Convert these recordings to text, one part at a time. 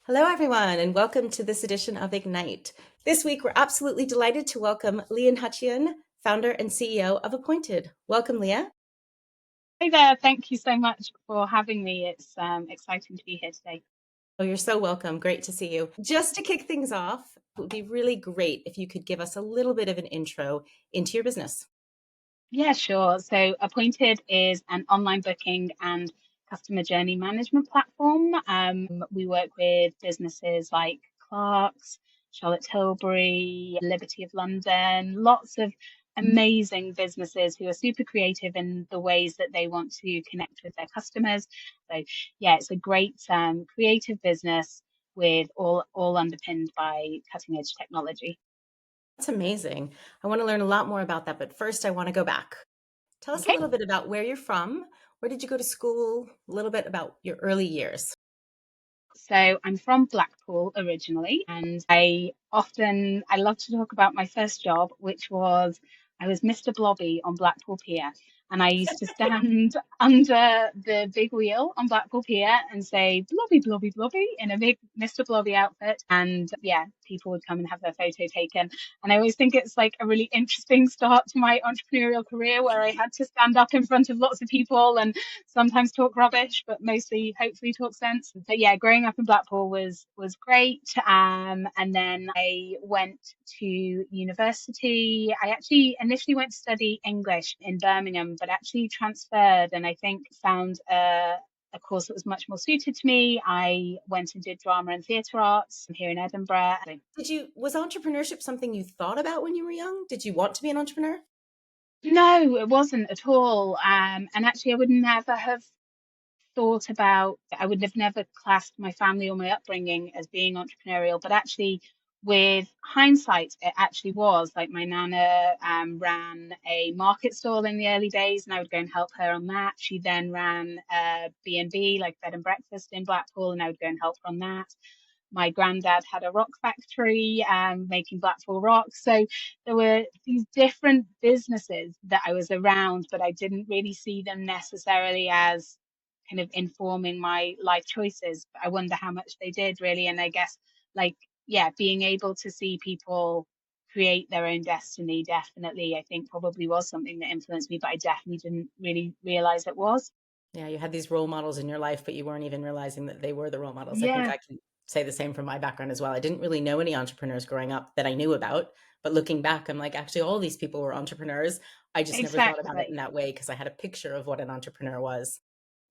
Hello, everyone, and welcome to this edition of Ignite. This week, we're absolutely delighted to welcome Leah Hutcheon, founder and CEO of Appointed. Welcome, Leah. Hey there, thank you so much for having me. It's exciting to be here today. Oh, you're so welcome. Great to see you. Just to kick things off, it would be really great if you could give us a little bit of an intro into your business. Yeah, sure. So Appointed is an online booking and customer journey management platform. We work with businesses like Clark's, Charlotte Tilbury, Liberty of London, lots of amazing businesses who are super creative in the ways that they want to connect with their customers. So yeah, it's a great creative business with all underpinned by cutting edge technology. That's amazing. I want to learn a lot more about that, but first, I want to go back. Tell us a Okay. little bit about where you're from. Where did you go to school? A little bit about your early years. So I'm from Blackpool originally, and I love to talk about my first job, which was I was Mr. Blobby on Blackpool Pier. And I used to stand under the big wheel on Blackpool Pier and say Blobby, Blobby, Blobby in a big Mr. Blobby outfit. And yeah, people would come and have their photo taken. And I always think it's like a really interesting start to my entrepreneurial career where I had to stand up in front of lots of people and sometimes talk rubbish, but mostly hopefully talk sense. But yeah, growing up in Blackpool was great. And then I went to university. I actually initially went to study English in Birmingham, but actually transferred and I think found a course that was much more suited to me. I went and did drama and theatre arts here in Edinburgh. Was entrepreneurship something you thought about when you were young? Did you want to be an entrepreneur? No, it wasn't at all. And actually, I would never have I would have never classed my family or my upbringing as being entrepreneurial, but actually, with hindsight, it actually was. Like my nana ran a market stall in the early days, and I would go and help her on that. She then ran a B&B, like bed and breakfast in Blackpool, and I would go and help her on that. My granddad had a rock factory making Blackpool rocks. So there were these different businesses that I was around, but I didn't really see them necessarily as kind of informing my life choices. I wonder how much they did really. And I guess like, yeah, being able to see people create their own destiny definitely, I think probably was something that influenced me, but I definitely didn't really realize it was. Yeah, you had these role models in your life, but you weren't even realizing that they were the role models. I think Yeah, I can say the same from my background as well. I didn't really know any entrepreneurs growing up that I knew about, but looking back, I'm like, actually, all these people were entrepreneurs. I just never thought about it in exactly. that way because I had a picture of what an entrepreneur was.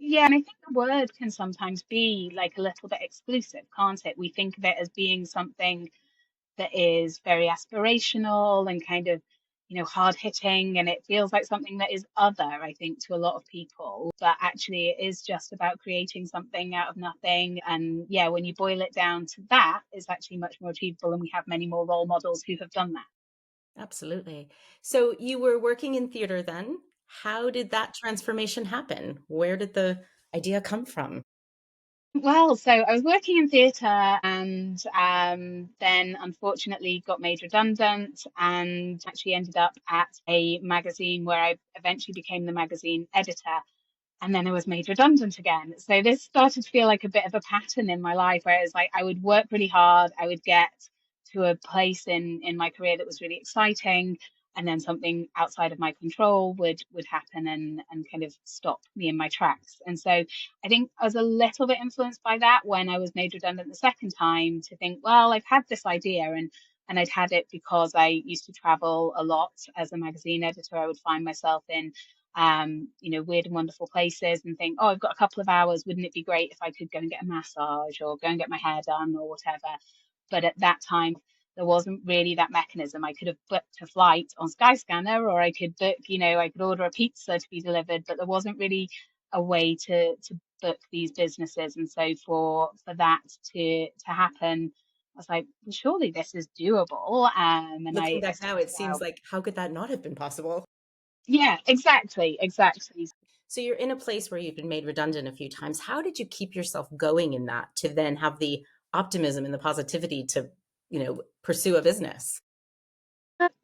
Yeah, and I think the word can sometimes be like a little bit exclusive, can't it? We think of it as being something that is very aspirational and kind of, hard hitting. And it feels like something that is other, I think, to a lot of people. But actually, it is just about creating something out of nothing. And yeah, when you boil it down to that, it's actually much more achievable. And we have many more role models who have done that. Absolutely. So you were working in theater then. How did that transformation happen? Where did the idea come from? Well, so I was working in theatre and then unfortunately got made redundant and actually ended up at a magazine where I eventually became the magazine editor. And then I was made redundant again. So this started to feel like a bit of a pattern in my life where it was like I would work really hard, I would get to a place in my career that was really exciting, and then something outside of my control would happen and kind of stop me in my tracks. And so I think I was a little bit influenced by that when I was made redundant the second time to think, well, I've had this idea and I'd had it because I used to travel a lot as a magazine editor. I would find myself in weird and wonderful places and think, oh, I've got a couple of hours. Wouldn't it be great if I could go and get a massage or go and get my hair done or whatever? But at that time, there wasn't really that mechanism. I could have booked a flight on Skyscanner or I could book, I could order a pizza to be delivered, but there wasn't really a way to book these businesses. And so for that to happen, I was like, well, surely this is doable. And Looking I back now, it started seems out. like how could that not have been possible? Yeah, exactly, exactly. So you're in a place where you've been made redundant a few times. How did you keep yourself going in that to then have the optimism and the positivity to, pursue a business?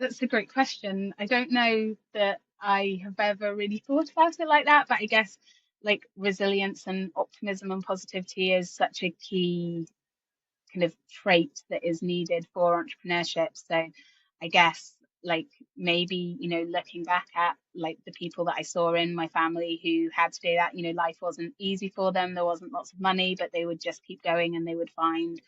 That's a great question. I don't know that I have ever really thought about it like that. But I guess like resilience and optimism and positivity is such a key kind of trait that is needed for entrepreneurship. So I guess like maybe, looking back at like the people that I saw in my family who had to do that, life wasn't easy for them. There wasn't lots of money, but they would just keep going and they would find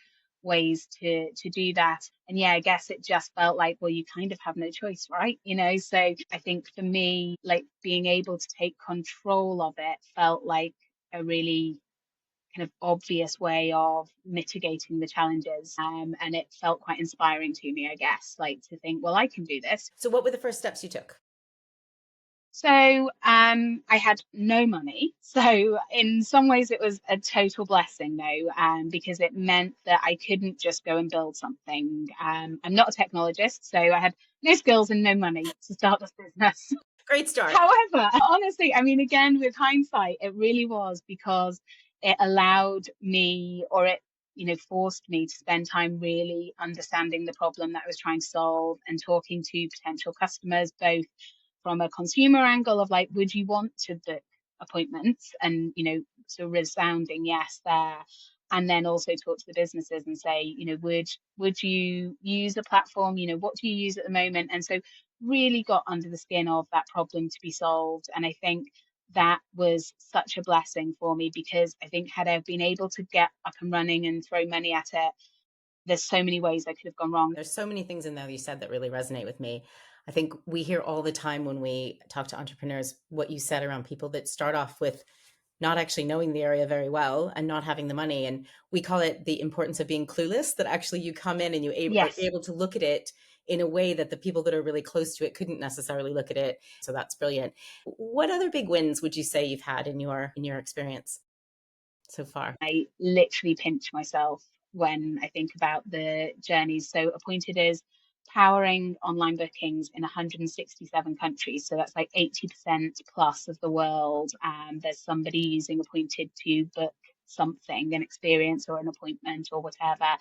ways to do that. And yeah, I guess it just felt like, well, you kind of have no choice, right? So I think for me, like being able to take control of it felt like a really kind of obvious way of mitigating the challenges. And it felt quite inspiring to me, I guess, like to think, well, I can do this. So, what were the first steps you took? So I had no money. So in some ways it was a total blessing though, because it meant that I couldn't just go and build something. I'm not a technologist, so I had no skills and no money to start this business. Great start. However, honestly, I mean, again, with hindsight, it really was because it allowed me, or it, forced me to spend time really understanding the problem that I was trying to solve and talking to potential customers, both from a consumer angle of like, would you want to book appointments? And, so resounding yes there. And then also talk to the businesses and say, would you use a platform? What do you use at the moment? And so really got under the skin of that problem to be solved. And I think that was such a blessing for me because I think had I been able to get up and running and throw money at it, there's so many ways I could have gone wrong. There's so many things in there you said that really resonate with me. I think we hear all the time when we talk to entrepreneurs what you said around people that start off with not actually knowing the area very well and not having the money. And we call it the importance of being clueless, that actually you come in and are Yes. able to look at it in a way that the people that are really close to it couldn't necessarily look at it. So that's brilliant. What other big wins would you say you've had in your experience so far? I literally pinch myself when I think about the journeys. So Appointed is powering online bookings in 167 countries. So that's like 80% plus of the world. There's somebody using Appointed to book something, an experience or an appointment or whatever.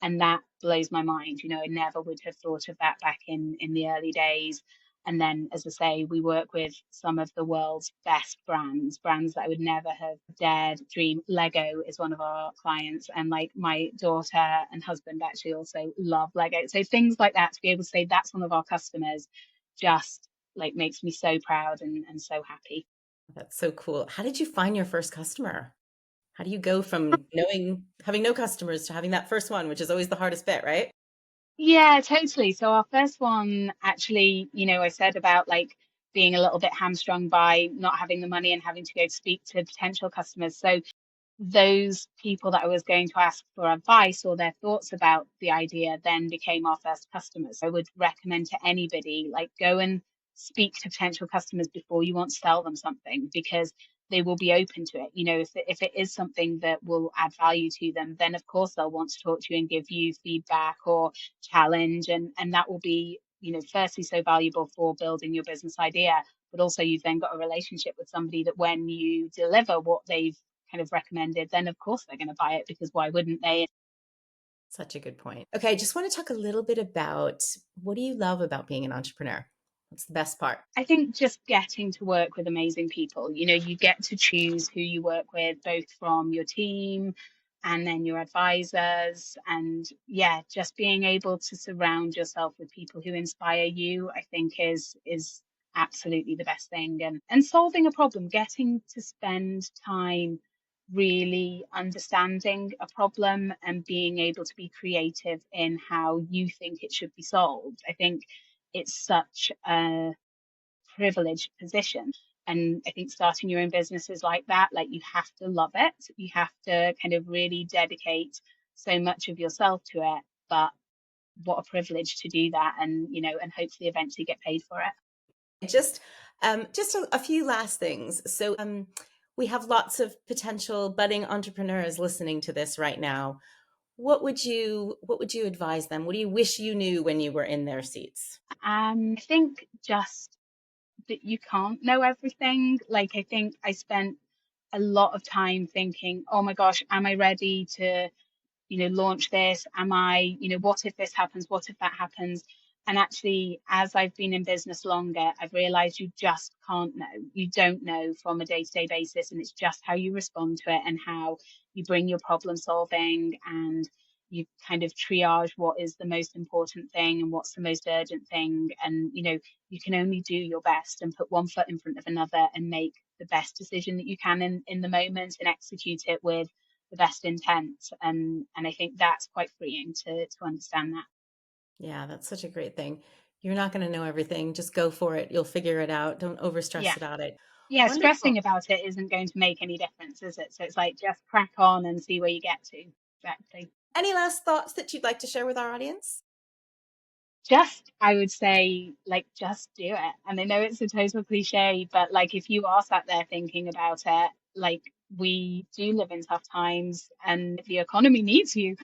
And that blows my mind. I never would have thought of that back in the early days. And then, as I say, we work with some of the world's best brands that I would never have dared dream. Lego is one of our clients, and like my daughter and husband actually also love Lego. So things like that, to be able to say that's one of our customers, just like makes me so proud and so happy. That's so cool. How did you find your first customer? How do you go from having no customers to having that first one, which is always the hardest bit, right? Yeah, totally. So our first one, actually, I said about like being a little bit hamstrung by not having the money and having to go speak to potential customers. So those people that I was going to ask for advice or their thoughts about the idea then became our first customers. I would recommend to anybody, like, go and speak to potential customers before you want to sell them something because they will be open to it. If it is something that will add value to them, then of course they'll want to talk to you and give you feedback or challenge. And that will be, firstly so valuable for building your business idea, but also you've then got a relationship with somebody that when you deliver what they've kind of recommended, then of course they're going to buy it because why wouldn't they? Such a good point. Okay, I just want to talk a little bit about what do you love about being an entrepreneur? What's the best part? I think just getting to work with amazing people, you get to choose who you work with, both from your team and then your advisors. And yeah, just being able to surround yourself with people who inspire you, I think is absolutely the best thing. And solving a problem, getting to spend time really understanding a problem and being able to be creative in how you think it should be solved. I think it's such a privileged position. And I think starting your own business is like that. Like you have to love it. You have to kind of really dedicate so much of yourself to it. But what a privilege to do that and, and hopefully eventually get paid for it. Just a few last things. So we have lots of potential budding entrepreneurs listening to this right now. What would you advise them? What do you wish you knew when you were in their seats? I think just that you can't know everything. Like I think I spent a lot of time thinking, oh my gosh, am I ready to launch this? Am I, what if this happens? What if that happens? And actually, as I've been in business longer, I've realized you just can't know. You don't know from a day-to-day basis. And it's just how you respond to it and how you bring your problem solving, and you kind of triage what is the most important thing and what's the most urgent thing. And, you can only do your best and put one foot in front of another and make the best decision that you can in the moment and execute it with the best intent. And I think that's quite freeing to understand that. Yeah, that's such a great thing. You're not going to know everything. Just go for it. You'll figure it out. Don't Yeah. overstress about it. Yeah, Wonderful. stressing about it isn't going to make any difference, is it? So it's like just crack on and see where you get to. Exactly. Any last thoughts that you'd like to share with our audience? Just, I would say, like, just do it. And I know it's a total cliche, but like, if you are sat there thinking about it, like, we do live in tough times and the economy needs you.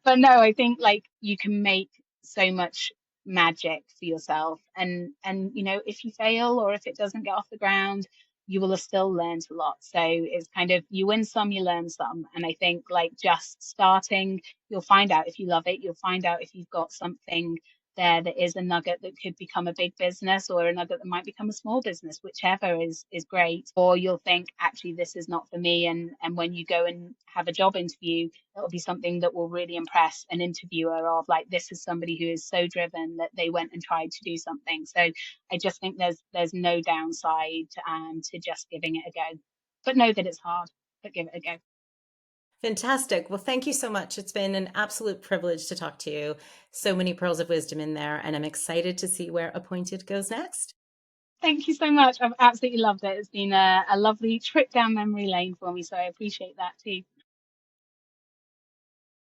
But no, I think like you can make so much magic for yourself, and if you fail or if it doesn't get off the ground, you will have still learned a lot. So it's kind of, you win some, you learn some. And I think like just starting, you'll find out if you love it. You'll find out if you've got something there that is a nugget that could become a big business, or a nugget that might become a small business, whichever is great. Or you'll think, actually, this is not for me. And when you go and have a job interview, it'll be something that will really impress an interviewer, of like, this is somebody who is so driven that they went and tried to do something. So I just think there's no downside to just giving it a go, but know that it's hard, but give it a go. Fantastic. Well, thank you so much. It's been an absolute privilege to talk to you. So many pearls of wisdom in there, and I'm excited to see where Appointed goes next. Thank you so much. I've absolutely loved it. It's been a lovely trip down memory lane for me, so I appreciate that too.